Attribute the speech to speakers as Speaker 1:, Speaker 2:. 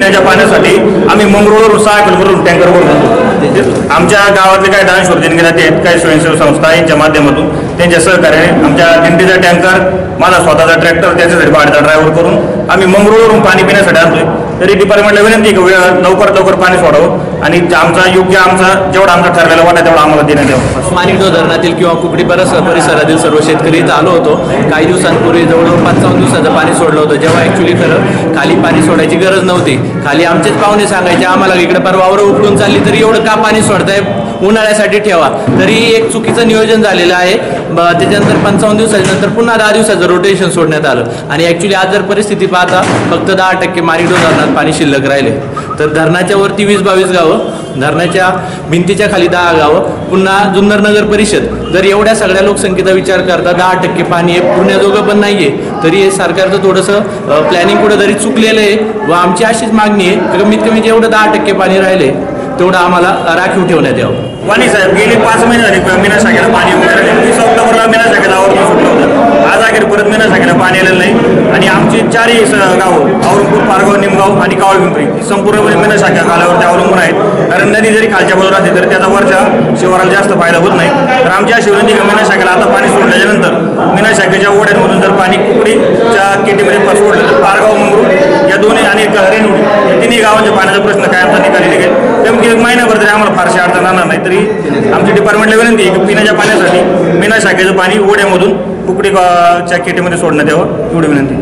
Speaker 1: पिण्याच्या पाण्यासाठी आम्ही मंगरुळवरून 6 किलोमीटरवरून टँकर भरतो। आमच्या गावातले काही दान शोधन घेतात आहेत, काही स्वयंसेवी संस्था यांच्या माध्यमातून त्यांच्या सहकार्याने आमच्या दिंडीचा टँकर, माझा स्वतःचा ट्रॅक्टर, त्याच्यासाठी भाड्याचा ड्रायव्हर करून आम्ही मंगरुळवरून पाणी पिण्यासाठी आणतोय। तरी डिपार्टमेंटला विनंती की लवकरात लवकर पाणी सोडावं आणि आमचा योग्य जेवढा आमचा ठरलेला वाटा तेवढा आम्हाला देण्यात यावं।
Speaker 2: माणिकडो धरणातील किंवा कुकडी परिसरातील सर्व शेतकरी इथं आलो होतो। काही दिवसांपूर्वी जवळजवळ 5-6 दिवसाचं पाणी सोडलं होतं, जेव्हा ॲक्च्युली खरं खाली पाणी सोडायची गरज नव्हती। खाली आमचेच पाहुणे सांगायचे आम्हाला इकडे परवावर उपडून चालली तरी एवढं का पाणी सोडताय, उन्हाळ्यासाठी ठेवा। तरी एक चुकीचं नियोजन झालेलं आहे। त्याच्यानंतर 55 दिवसानंतर पुन्हा 10 दिवसाचं रोटेशन सोडण्यात आलं आणि ॲक्च्युली आज जर परिस्थिती पाहता फक्त 10% माणिकडो धरणात पाणी शिल्लक राहिले। तर धरणाच्या वरती 20-22 गावं, धरणाच्या भिंतीच्या खाली 10 गावं, पुन्हा जुन्नर नगर परिषद जर एवढ्या सगळ्या लोकसंख्येचा विचार करता 10% पाणी हे पुरण्याजोगं पण नाही आहे, तरी हे सरकारचं थोडंसं प्लॅनिंग कुठंतरी चुकलेलं आहे। व आमची अशीच मागणी आहे कमीत कमी जेवढं 10% पाणी राहिले तेवढं आम्हाला राखीव ठेवण्यात यावं।
Speaker 1: वाणी साहेब गेली 5 महिने झाली मीना शाखेला पाणी वगैरे 30 ऑक्टोबरला मीना शाखेला आवर्जून सुटलं होतं। आज अखेर परत मीना शाखेला पाणी आलेलं नाही आणि आमची 4ही गावं औरंगपूर, पारगाव, निमगाव आणि कावळपिंपरी संपूर्णपणे मीना शाखा कालावरती अवलंबून आहेत। कारण नदी जरी खालच्या बाजूला असली तरी त्याचा वरच्या शिवाराला जास्त फायदा होत नाही। तर आमच्या शिवनदी मीना शाखेला आता पाणी सोडल्याच्यानंतर मीना शाखेच्या ओढ्यांमधून जर पाणी कुकडीच्या केटीमध्ये सोडलं तर पारगाव, मंगरूळ या दोन्ही आणि रेणुडी या तिन्ही गावांच्या पाण्याचा प्रश्न कायमचा निकाली निघेल। त्यामुळे एक महिनाभर तरी आम्हाला फारशी अडचण राहणार नाही। तरी आमच्या डिपार्टमेंटला विनंती आहे की पिण्याच्या पाण्यासाठी मीना शाखेचं पाणी ओढ्यामधून कुकडीच्या केटीमध्ये सोडण्यात यावं, एवढी विनंती।